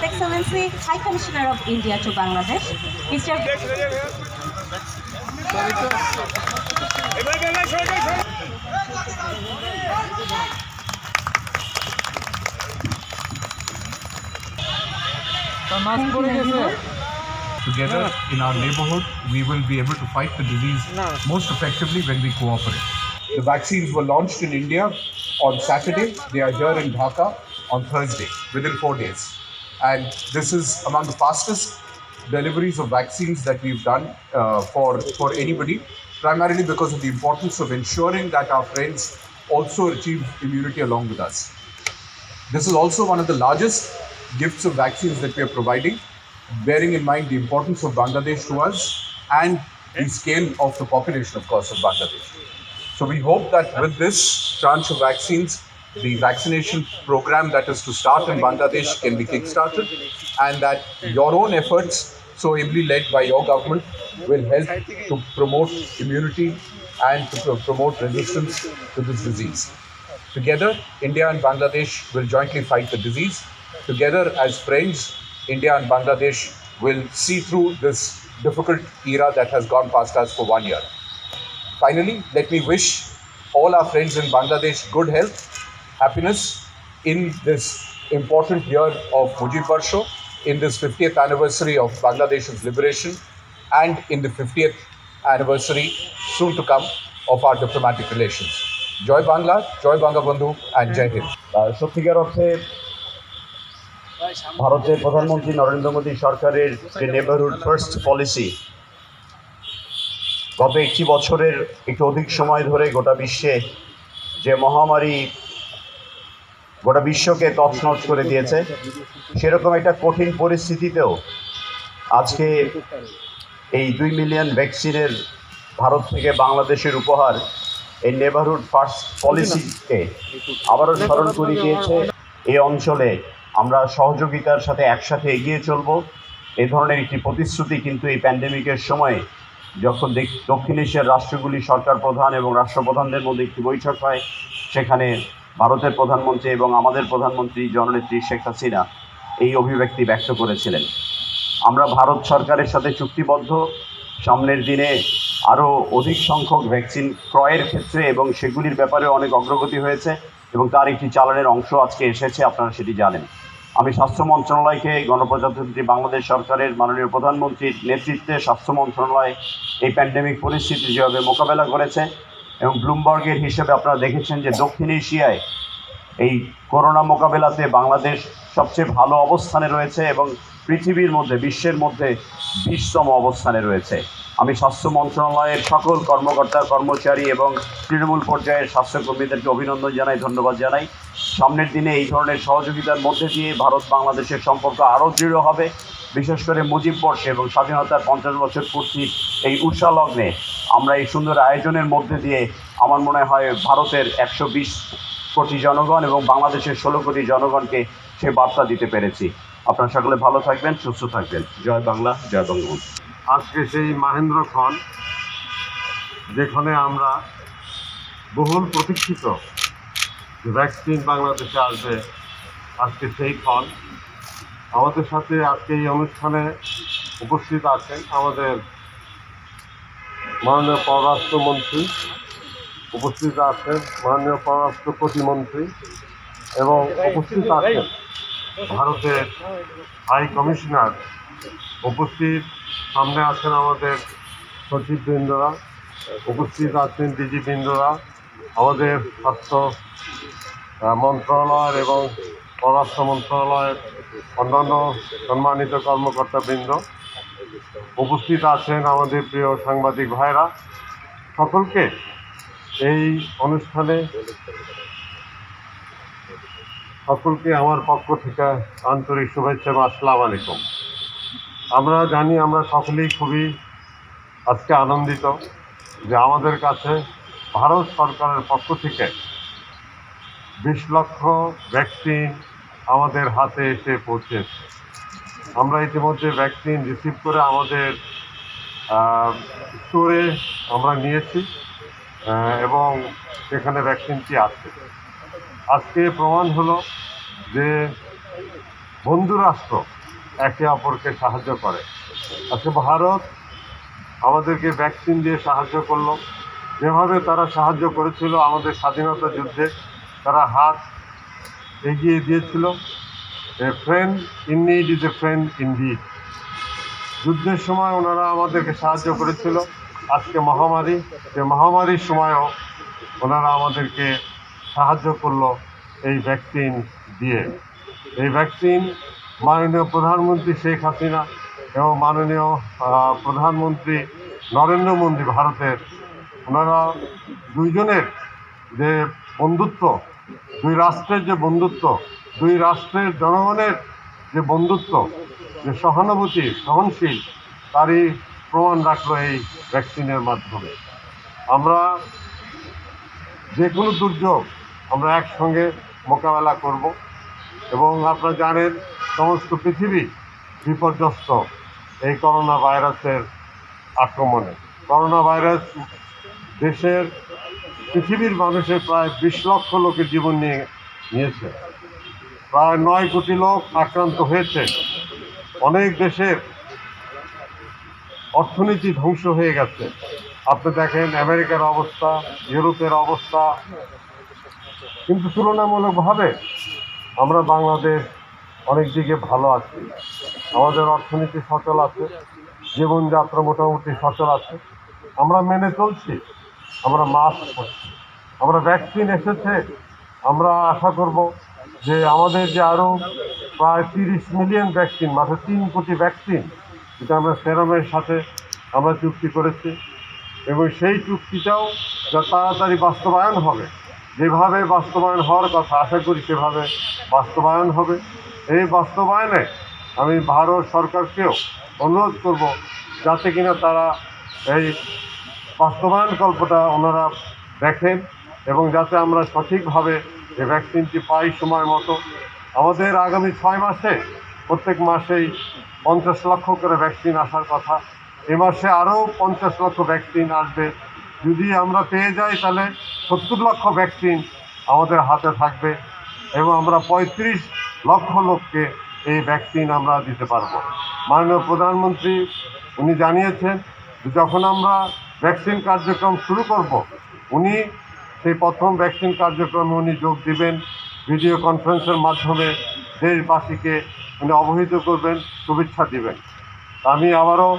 Excellency, High Commissioner of India to Bangladesh, Mr. Together in our neighborhood, we will be able to fight the disease most effectively when we cooperate. The vaccines were launched in India on Saturday. They are here in Dhaka on Thursday, within 4 days. And this is among the fastest deliveries of vaccines that we've done for anybody, primarily because of the importance of ensuring that our friends also achieve immunity along with us. This is also one of the largest gifts of vaccines that we are providing, bearing in mind the importance of Bangladesh to us and the scale of the population, of course, of Bangladesh. So we hope that with this tranche of vaccines, the vaccination program that is to start in Bangladesh can be kick-started, and that your own efforts, so ably led by your government, will help to promote immunity and to promote resistance to this disease. Together, India and Bangladesh will jointly fight the disease. Together, as friends, India and Bangladesh will see through this difficult era that has gone past us for 1 year. Finally, let me wish all our friends in Bangladesh good health, happiness in this important year of Mujib Barsho, in this 50th anniversary of Bangladesh's liberation, and in the 50th anniversary soon to come of our diplomatic relations. Joy Bangla, Joy Bangabandhu, and Jai Hind. সত্যিকার অর্থে ভারতের প্রধানমন্ত্রী নরেন্দ্র মোদী সরকারের যে neighbourhood first policy গত একটি বছরের একটু অধিক সময় ধরে গোটা বিশ্বে যে মহামারী গোটা বিশ্বকে তছনছ করে দিয়েছে, সেরকম একটা কঠিন পরিস্থিতিতেও আজকে এই 2 মিলিয়ন ভ্যাকসিনের ভারত থেকে বাংলাদেশের উপহার এই নেবারহুড ফার্স্ট পলিসিকে আবারও স্মরণ করে দিয়েছে। এই অঞ্চলে আমরা সহযোগিতার সাথে একসাথে এগিয়ে চলব, এই ধরনের একটি প্রতিশ্রুতি কিন্তু এই প্যান্ডেমিকের সময়ে যখন দক্ষিণ এশিয়ার রাষ্ট্রগুলি সরকার প্রধান এবং রাষ্ট্রপ্রধানদের মধ্যে একটি বৈঠক হয়, সেখানে ভারতের প্রধানমন্ত্রী এবং আমাদের প্রধানমন্ত্রী জননেত্রী শেখ হাসিনা এই অভিব্যক্তি ব্যক্ত করেছিলেন। আমরা ভারত সরকারের সাথে চুক্তিবদ্ধ সামনের দিনে আরও অধিক সংখ্যক ভ্যাকসিন ক্রয়ের ক্ষেত্রে, এবং সেগুলির ব্যাপারে অনেক অগ্রগতি হয়েছে এবং তার একটি চালানের অংশ আজকে এসেছে, আপনারা সেটি জানেন। আমি স্বাস্থ্য মন্ত্রণালয়কে গণপ্রজাতন্ত্রী বাংলাদেশ সরকারের মাননীয় প্রধানমন্ত্রীর নেতৃত্বে স্বাস্থ্য মন্ত্রণালয় এই প্যান্ডেমিক পরিস্থিতি যেভাবে মোকাবেলা করেছে, এবং ব্লুমবার্গের হিসেবে আপনারা দেখেছেন যে দক্ষিণ এশিয়ায় এই করোনা মোকাবেলাতে বাংলাদেশ সবচেয়ে ভালো অবস্থানে রয়েছে এবং পৃথিবীর মধ্যে বিশ্বের মধ্যে 20তম অবস্থানে রয়েছে। আমি স্বাস্থ্য মন্ত্রণালয়ের সকল কর্মকর্তা কর্মচারী এবং তৃণমূল পর্যায়ের স্বাস্থ্যকর্মীদেরকে অভিনন্দন জানাই, ধন্যবাদ জানাই। সামনের দিনে এই ধরনের সহযোগিতার মধ্যে দিয়ে ভারত বাংলাদেশের সম্পর্ক আরও দৃঢ় হবে, বিশেষ করে মুজিব বর্ষে এবং স্বাধীনতার 50 বছর পূর্তির এই উৎসলগ্নে আমরা এই সুন্দর আয়োজনের মধ্যে দিয়ে আমার মনে হয় ভারতের 120 কোটি জনগণ এবং বাংলাদেশের 16 কোটি জনগণকে সে বার্তা দিতে পেরেছি। আপনারা সকলে ভালো থাকবেন, সুস্থ থাকবেন। জয় বাংলা, জয় বঙ্গবন্ধু। আজকে সেই মাহেন্দ্রক্ষণ যেখানে আমরা বহুল প্রতীক্ষিত যে ভ্যাকসিন বাংলাদেশে আসবে, আজকে সেই ক্ষণ। আমাদের সাথে আজকে এই অনুষ্ঠানে উপস্থিত আছেন আমাদের মাননীয় পররাষ্ট্রমন্ত্রী, উপস্থিত আছেন মাননীয় পররাষ্ট্র প্রতিমন্ত্রী, এবং উপস্থিত আছেন ভারতের হাই কমিশনার, উপস্থিত সামনে আছেন আমাদের সচিববৃন্দরা, উপস্থিত আছেন ডিজিবৃন্দরা, আমাদের স্বাস্থ্য মন্ত্রণালয়ের এবং পররাষ্ট্র মন্ত্রণালয়ের অন্যান্য সম্মানিত কর্মকর্তাবৃন্দ, উপস্থিত আছেন আমাদের প্রিয় সাংবাদিক ভাইরা। সকলকে এই অনুষ্ঠানে সকলকে আমার পক্ষ থেকে আন্তরিক শুভেচ্ছা এবং আসসালামু আলাইকুম। আমরা জানি, আমরা সকলেই খুবই আজকে আনন্দিত যে আমাদের কাছে ভারত সরকারের পক্ষ থেকে 20 লক্ষ ভ্যাকসিন আমাদের হাতে এসে পৌঁছেছে। আমরা ইতিমধ্যে ভ্যাকসিন রিসিভ করে আমাদের স্টোরে আমরা নিয়েছি এবং সেখানে ভ্যাকসিনটি আছে। আজকে প্রমাণ হলো যে বন্ধু রাষ্ট্র একে অপরকে সাহায্য করে। আজকে ভারত আমাদেরকে ভ্যাকসিন দিয়ে সাহায্য করলো, যেভাবে তারা সাহায্য করেছিল আমাদের স্বাধীনতা যুদ্ধে, তারা হাত এগিয়ে দিয়েছিল। A friend in need is a friend indeed. যুদ্ধের সময় ওনারা আমাদেরকে সাহায্য করেছিল, আজকে মহামারী, যে মহামারীর সময়ও ওনারা আমাদেরকে সাহায্য করলো এই ভ্যাকসিন দিয়ে। এই ভ্যাকসিন মাননীয় প্রধানমন্ত্রী শেখ হাসিনা এবং মাননীয় প্রধানমন্ত্রী নরেন্দ্র মোদী ভারতের, ওনারা দুইজনের যে বন্ধুত্ব, দুই রাষ্ট্রের যে বন্ধুত্ব, দুই রাষ্ট্রের জনগণের যে বন্ধুত্ব, যে সহানুভূতি, সহনশীল, তারই প্রমাণ রাখলো এই ভ্যাকসিনের মাধ্যমে। আমরা যে কোনো দুর্যোগ আমরা একসঙ্গে মোকাবেলা করব। এবং আপনারা জানেন সমস্ত পৃথিবী বিপর্যস্ত এই করোনা ভাইরাসের আক্রমণে। করোনা ভাইরাস দেশের, পৃথিবীর মানুষের প্রায় 20 লক্ষ লোকের জীবন নিয়েছে, প্রায় 9 কোটি লোক আক্রান্ত হয়েছে। অনেক দেশের অর্থনীতি ধ্বংস হয়ে গেছে। আপনি দেখেন আমেরিকার অবস্থা, ইউরোপের অবস্থা। কিন্তু তুলনামূলকভাবে আমরা বাংলাদেশ অনেক দিকে ভালো আছি। আমাদের অর্থনীতি সচল আছে, জীবনযাত্রা মোটামুটি সচল আছে। আমরা মেনে চলছি, আমরা মাস্ক পরছি, আমরা ভ্যাকসিন এসেছে। আমরা আশা করব যে আমাদের যে আরও প্রায় 30 মিলিয়ন ভ্যাকসিন, মাত্র 3 কোটি ভ্যাকসিন, যেটা আমরা সেরামের সাথে আমরা চুক্তি করেছি, এবং সেই চুক্তিটাও যা তাড়াতাড়ি বাস্তবায়ন হবে, যেভাবে বাস্তবায়ন হওয়ার কথা আশা করি সেভাবে বাস্তবায়ন হবে। এই বাস্তবায়নে আমি ভারত সরকারকেও অনুরোধ করব যাতে কিনা তারা এই বাস্তবায়নকল্পটা ওনারা দেখেন, এবং যাতে আমরা সঠিকভাবে এই ভ্যাকসিনটি পাই সময় মতো। আমাদের আগামী 6 মাসে প্রত্যেক মাসেই 50 লক্ষ করে ভ্যাকসিন আসার কথা। এ মাসে আরও 50 লক্ষ ভ্যাকসিন আসবে। যদি আমরা পেয়ে যাই তাহলে 70 লক্ষ ভ্যাকসিন আমাদের হাতে থাকবে, এবং আমরা 35 লক্ষ লোককে এই ভ্যাকসিন আমরা দিতে পারবো। মাননীয় প্রধানমন্ত্রী উনি জানিয়েছেন যে যখন আমরা ভ্যাকসিন কার্যক্রম শুরু করব, উনি সেই প্রথম ভ্যাকসিন কার্যক্রমে উনি যোগ দিবেন। ভিডিও কনফারেন্সের মাধ্যমে দেশবাসীকে উনি অবহিত করবেন, শুভেচ্ছা দিবেন। আমি আবারও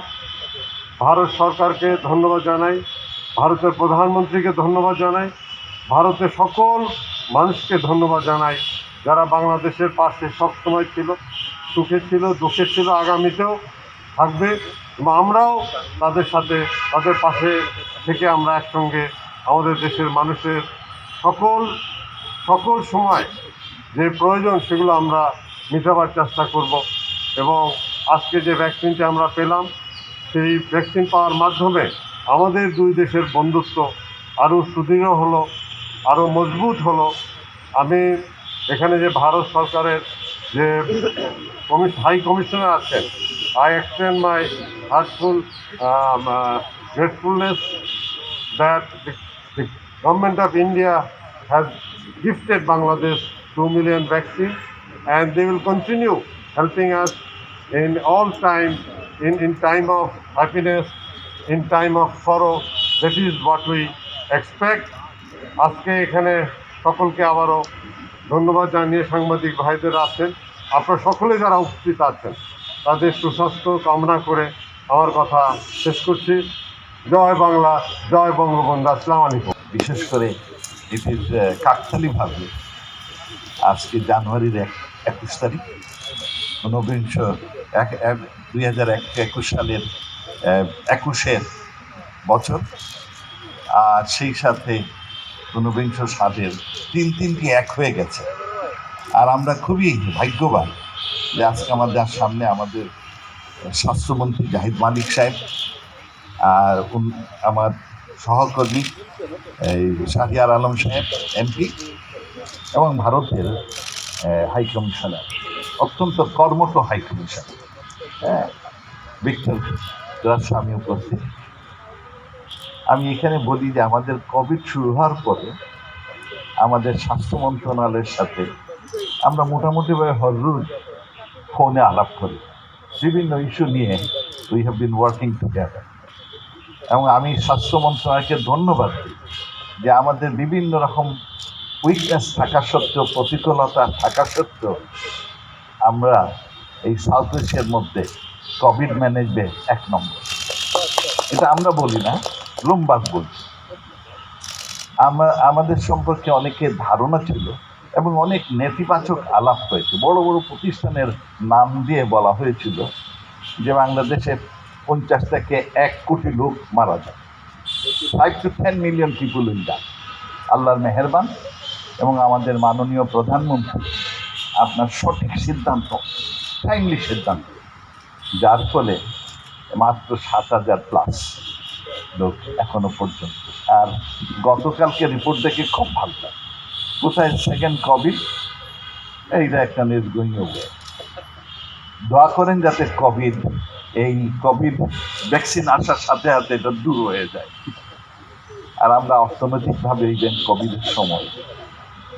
ভারত সরকারকে ধন্যবাদ জানাই, ভারতের প্রধানমন্ত্রীকে ধন্যবাদ জানাই, ভারতের সকল মানুষকে ধন্যবাদ জানাই যারা বাংলাদেশের পাশে সবসময় ছিল, সুখে ছিল, দুঃখে ছিল, আগামীতেও থাকবে। এবং আমরাও তাদের সাথে, তাদের পাশে থেকে আমরা একসঙ্গে আমাদের দেশের মানুষের সকল সময় যে প্রয়োজন সেগুলো আমরা মেটাবার চেষ্টা করব। এবং আজকে যে ভ্যাকসিনটা আমরা পেলাম, সেই ভ্যাকসিন পাওয়ার মাধ্যমে আমাদের দুই দেশের বন্ধুত্ব আরও সুদৃঢ় হলো, আরও মজবুত হলো। আমি এখানে যে ভারত সরকারের যে হাই কমিশনার আছেন, I extend my heartful gratefulness that the government of India has gifted Bangladesh 2 million vaccines, and they will continue helping us in all time, in time of happiness, in time of sorrow. That is what we expect. আজকে এখানে সকলকে আবারও ধন্যবাদ জানিয়ে সাংবাদিক ভাইদের আছেন, আপনারা সকলে যারা উপস্থিত আছেন তাদের সুস্বাস্থ্য কামনা করে আমার কথা শেষ করছি। জয় বাংলা, জয় বঙ্গবন্ধু। আসসালামু আলাইকুম। বিশেষ করে এটির কাকতালীয়ভাবে আজকে জানুয়ারির 21 তারিখ, 2021 সালের 21 বছর, আর সেই সাথে 49 সালের 3টি এক হয়ে গেছে। আর আমরা খুবই ভাগ্যবান যে আজকে আমাদের সামনে আমাদের স্বাস্থ্যমন্ত্রী জাহিদ মালিক সাহেব, আর আমার সহকর্মী শাহরিয়ার আলম সাহেব এমপি, এবং ভারতের হাই কমিশনার, অত্যন্ত কর্মঠ হাই কমিশনার ভিক্টর গোস্বামী উপস্থিত। আমি এখানে বলি যে আমাদের কোভিড শুরু হওয়ার পরে আমাদের স্বাস্থ্য মন্ত্রণালয়ের সাথে আমরা মোটামুটিভাবে হররোজ ফোনে আলাপ করি, বিভিন্ন ইস্যু নিয়ে we have been working together. এবং আমি স্বাস্থ্য মন্ত্রণালয়কে ধন্যবাদ দিই যে আমাদের বিভিন্ন রকম উইকনেস থাকা সত্ত্বেও, প্রতিকূলতা থাকা সত্ত্বেও আমরা এই সাউথ এশিয়ার মধ্যে কোভিড ম্যানেজমেন্ট 1 নম্বর। এটা আমরা বলি না, ব্লুমবার্গ বলছি। আমাদের সম্পর্কে অনেকের ধারণা ছিল এবং অনেক নেতিবাচক আলাপ হয়েছে। বড় বড় প্রতিষ্ঠানের নাম দিয়ে বলা হয়েছিল যে বাংলাদেশে 50 থেকে 1 কোটি লোক মারা যায়, 5 to 10 million people in that. আল্লাহর মেহেরবান এবং আমাদের মাননীয় প্রধানমন্ত্রী আপনার সঠিক সিদ্ধান্ত, টাইমলি সিদ্ধান্ত, যার ফলে মাত্র 7,000+ লোক এখনো পর্যন্ত। আর গতকালকে রিপোর্ট দেখে খুব ভালো লাগে, কোথায় সেকেন্ড কোভিড, এইটা একটা নিউজ গোয়িং ওয়ে। দোয়া করেন যাতে এই কোভিড ভ্যাকসিন আসার সাথে সাথে এটা দূর হয়ে যায়, আর আমরা অর্থনৈতিকভাবে এই কোভিডের সময়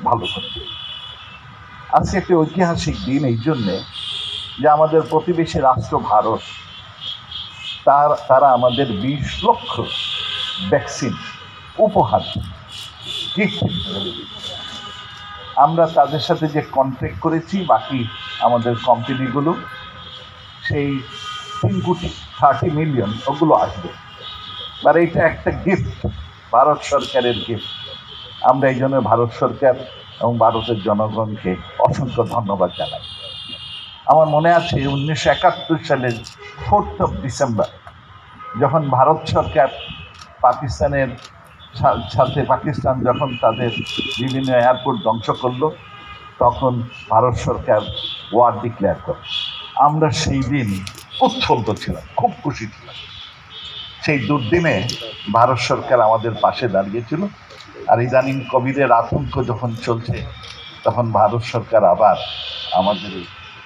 ভালো করতে। আজকে একটি ঐতিহাসিক দিন এই জন্যে যে আমাদের প্রতিবেশী রাষ্ট্র ভারত তারা আমাদের 20 লক্ষ ভ্যাকসিন উপহার গিফট। আমরা তাদের সাথে যে কন্ট্রাক্ট করেছি বাকি আমাদের কোম্পানিগুলো, সেই 3.30 মিলিয়ন ওগুলো আসবে। আর এইটা একটা গিফট, ভারত সরকারের গিফট। আমরা এই জন্য ভারত সরকার এবং ভারতের জনগণকে অসংখ্য ধন্যবাদ জানাই। আমার মনে আছে 1971 সালের 4 ডিসেম্বর যখন ভারত সরকার পাকিস্তানের সাথে পাকিস্তান যখন তাদের বিভিন্ন এয়ারপোর্ট ধ্বংস করলো, তখন ভারত সরকার ওয়ার ডিক্লেয়ার করে। আমরা সেই দিন উৎফুল্ল ছিলাম, খুব খুশি ছিলাম। সেই দুর্দিনে ভারত সরকার আমাদের পাশে দাঁড়িয়েছিল। আর ইদানিং কোভিডের আতঙ্ক যখন চলছে, তখন ভারত সরকার আবার আমাদের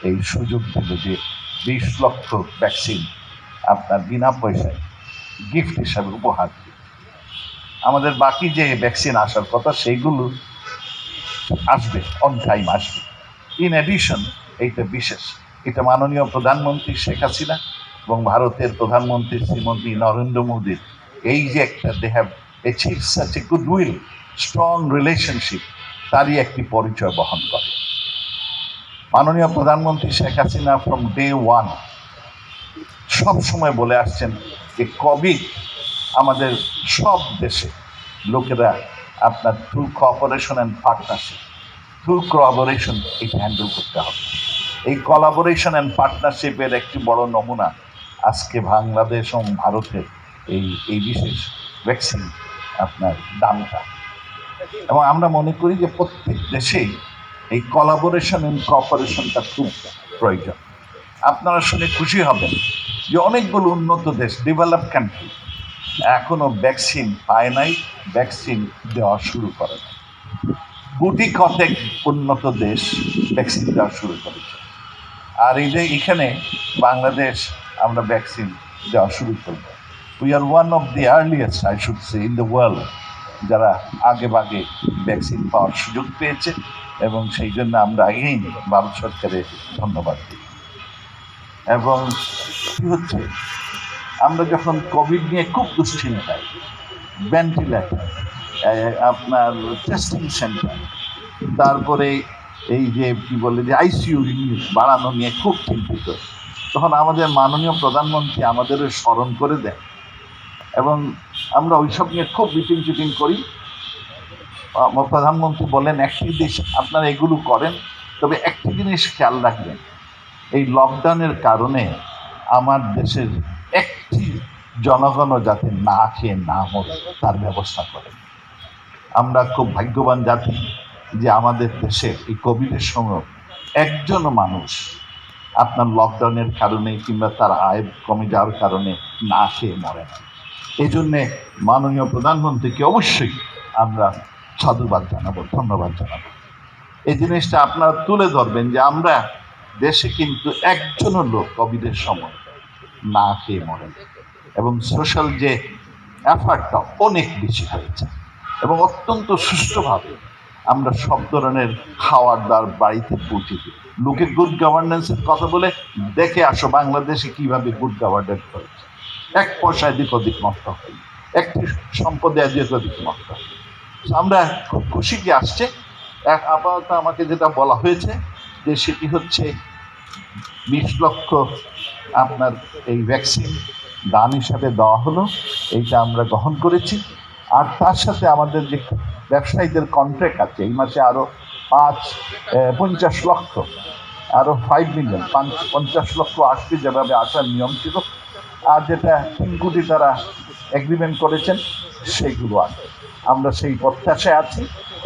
এই সুযোগ দিল যে 20 লক্ষ ভ্যাকসিন আপনার বিনা পয়সায় গিফট হিসাবে উপহার দিল। আমাদের বাকি যে ভ্যাকসিন আসার কথা সেইগুলো আসবে, অন টাইম আসবে। ইন অ্যাডিশন এইটা বিশেষ, এটা মাননীয় প্রধানমন্ত্রী শেখ হাসিনা এবং ভারতের প্রধানমন্ত্রী শ্রীমতী নরেন্দ্র মোদীর এই যে একটা they have achieved such a goodwill, strong relationship, তারই একটি পরিচয় বহন করে। মাননীয় প্রধানমন্ত্রী শেখ হাসিনা ফ্রম ডে 1 সব সময় বলে আসছেন যে কোভিড আমাদের সব দেশে লোকেরা আপনার through cooperation and partnership, through cooperation এটা হ্যান্ডেল করতে হবে। এই কোলাবোরেশন অ্যান্ড পার্টনারশিপের একটি বড় নমুনা আজকে বাংলাদেশ এবং ভারতের এই বিশেষ ভ্যাকসিন আপনার দামটা। এবং আমরা মনে করি যে প্রত্যেক দেশেই এই কোলাবোরেশন অ্যান্ড কোঅপারেশনটা খুব প্রয়োজন। আপনারা শুনে খুশি হবেন যে অনেকগুলো উন্নত দেশ, ডেভেলপ কান্ট্রি, এখনও ভ্যাকসিন পায় নাই, ভ্যাকসিন দেওয়া শুরু করে না। কোটি কতেক উন্নত দেশ ভ্যাকসিন দেওয়া শুরু করেছে। আর এই যে এখানে বাংলাদেশ আমরা ভ্যাকসিন দেওয়া শুরু করব। We are one of the earliest, I should say, in the world যারা আগে ভাগে ভ্যাকসিন পাওয়ার সুযোগ পেয়েছে, এবং সেই জন্য আমরা আগেই ভারত সরকারের ধন্যবাদ দিই। এবং কী হচ্ছে, আমরা যখন কোভিড নিয়ে খুব দুশ্চিন্তায়, ভেন্টিলেটর, আপনার টেস্টিং সেন্টার, তারপরে এই যে কী বলে যে আইসিইউ ইউনিট বাড়ানো নিয়ে খুব চিন্তিত, তখন আমাদের মাননীয় প্রধানমন্ত্রী আমাদেরও স্মরণ করে দেয় এবং আমরা ওইসব নিয়ে খুব মিটিং করি। প্রধানমন্ত্রী বলেন একটি দেশ আপনারা এগুলো করেন, তবে একটি জিনিস খেয়াল রাখবেন, এই লকডাউনের কারণে আমার দেশের একটি জনগণও যাতে না খেয়ে না মরে তার ব্যবস্থা করেন। আমরা খুব ভাগ্যবান জাতি যে আমাদের দেশে এই কোভিডের সময় একজনও মানুষ আপনার লকডাউনের কারণে কিংবা তার আয় কমে যাওয়ার কারণে না খেয়ে মরে না। এই জন্যে মাননীয় প্রধানমন্ত্রীকে অবশ্যই আমরা সাধুবাদ জানাবো, ধন্যবাদ জানাবো। এই জিনিসটা আপনারা তুলে ধরবেন যে আমরা দেশে কিন্তু একজনও লোক কোভিডের সময় না খেয়ে মরে, এবং সোশ্যাল যে এফার্টটা অনেক বেশি হয়েছে এবং অত্যন্ত সুষ্ঠুভাবে আমরা সব ধরনের খাওয়ার দাওয়ার বাড়িতে পৌঁছে দিই। লোকে গুড গভর্নেন্সের কথা বলে দেখে আসো বাংলাদেশে কিভাবে গুড গভর্নেন্স হয়েছে। এক পয়সা এদিক ওদিক নষ্ট হয়, একটি সম্পদে এদিক ওদিক নষ্ট হয়। আমরা খুব খুশি কি আসছে। আপাতত আমাকে যেটা বলা হয়েছে যে সেটি হচ্ছে 20 লক্ষ আপনার এই ভ্যাকসিন দান হিসাবে দেওয়া হলো, এইটা আমরা গ্রহণ করেছি। আর তার সাথে আমাদের যে ব্যবসায়ীদের কন্ট্রাক্ট আছে, এই মাসে আরও 50 লক্ষ, আরও 5 মিলিয়ন 50 লক্ষ আসবে, যেভাবে আসার নিয়ম ছিল। আর যেটা 3 কোটি তারা এগ্রিমেন্ট করেছেন সেইগুলো আসবে। আমরা সেই প্রত্যাশায় আছি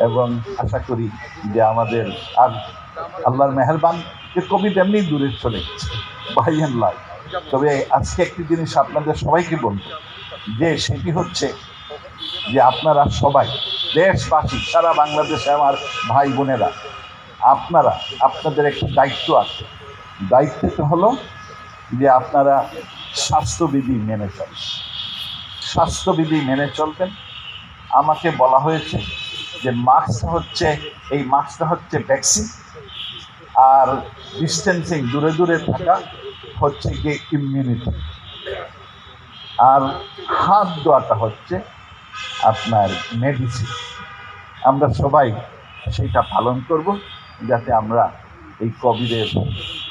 এবং আশা করি যে আমাদের আর আল্লাহর মেহেরবান যে কোভিড এমনি দূরে চলে গেছে বাই অ্যান্ড লার্জ। তবে আজকে একটি জিনিস আপনাদের সবাইকে বলবো, যে সেটি হচ্ছে যে আপনারা সবাই দেশবাসী, সারা বাংলাদেশে আমার ভাই বোনেরা, আপনাদের একটি দায়িত্ব আছে। দায়িত্বটা হলো যে আপনারা স্বাস্থ্যবিধি মেনে চলবেন। স্বাস্থ্যবিধি মেনে চলবেন। আমাকে বলা হয়েছে যে মাস্কটা হচ্ছে ভ্যাকসিন, আর ডিস্টেন্সিং, দূরে দূরে থাকা হচ্ছে গিয়ে ইমিউনিটি, আর হাত ধোয়াটা হচ্ছে আপনার মেডিসিন। আমরা সবাই সেইটা পালন করব, যাতে আমরা এই কোভিডের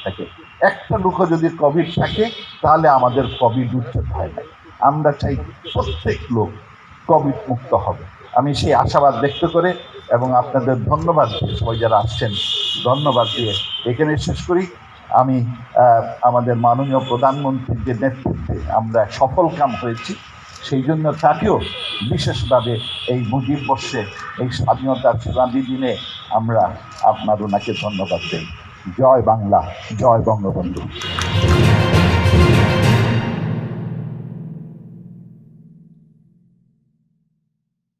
থেকে একটা লোকও যদি কোভিড থাকে তাহলে আমাদের কোভিড উচ্ছেদ হয় না। আমরা চাই প্রত্যেক লোক কোভিড মুক্ত হবে। আমি সেই আশাবাদ ব্যক্ত করে এবং আপনাদের ধন্যবাদ দিয়ে, সবাই যারা আসছেন ধন্যবাদ দিয়ে এখানে শেষ করি। আমি আমাদের মাননীয় প্রধানমন্ত্রীর যে নেতৃত্বে আমরা সফল কাম হয়েছি, সেই জন্য তাকেও বিশেষভাবে এই মুজিব বর্ষে, এই স্বাধীনতার সেনানী দিনে আমরা ওনাকে ধন্যবাদ দিই। জয় বাংলা, জয় বঙ্গবন্ধু।